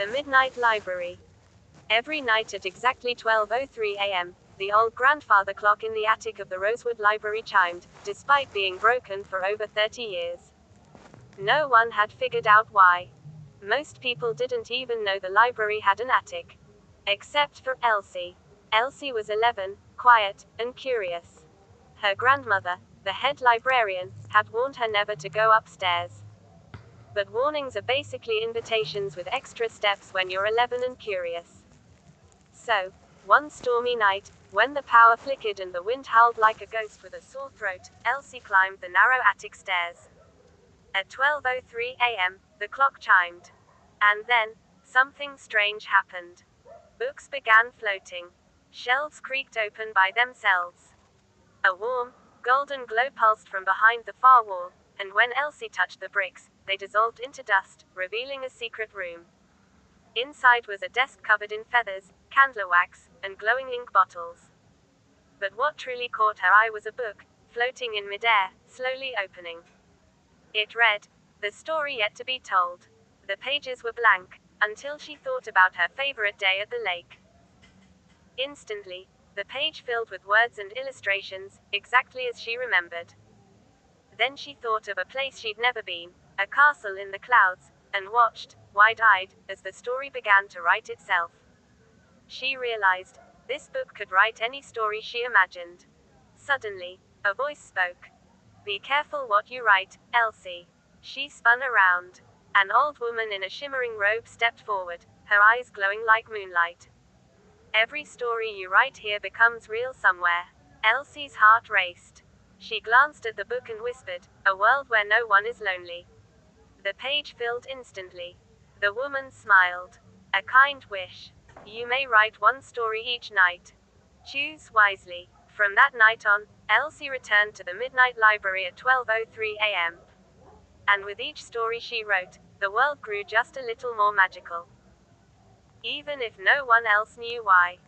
The Midnight Library. Every night at exactly 12:03 a.m., the old grandfather clock in the attic of the Rosewood Library chimed, despite being broken for over 30 years. No one had figured out why. Most people didn't even know the library had an attic. Except for Elsie. Elsie was 11, quiet, and curious. Her grandmother, the head librarian, had warned her never to go upstairs. But warnings are basically invitations with extra steps when you're 11 and curious. So, one stormy night, when the power flickered and the wind howled like a ghost with a sore throat, Elsie climbed the narrow attic stairs. At 12:03 a.m., the clock chimed. And then, something strange happened. Books began floating. Shelves creaked open by themselves. A warm, golden glow pulsed from behind the far wall, and when Elsie touched the bricks, they dissolved into dust, revealing a secret room. Inside was a desk covered in feathers, candle wax, and glowing ink bottles. But what truly caught her eye was a book, floating in midair, slowly opening. It read, "The Story Yet to Be Told." The pages were blank, until she thought about her favorite day at the lake. Instantly, the page filled with words and illustrations, exactly as she remembered. Then she thought of a place she'd never been, a castle in the clouds, and watched, wide-eyed, as the story began to write itself. She realized, this book could write any story she imagined. Suddenly, a voice spoke. "Be careful what you write, Elsie." She spun around. An old woman in a shimmering robe stepped forward, her eyes glowing like moonlight. "Every story you write here becomes real somewhere." Elsie's heart raced. She glanced at the book and whispered, "A world where no one is lonely." The page filled instantly. The woman smiled. "A kind wish. You may write one story each night. Choose wisely." From that night on, Elsie returned to the Midnight Library at 12:03 a.m. And with each story she wrote, the world grew just a little more magical. Even if no one else knew why.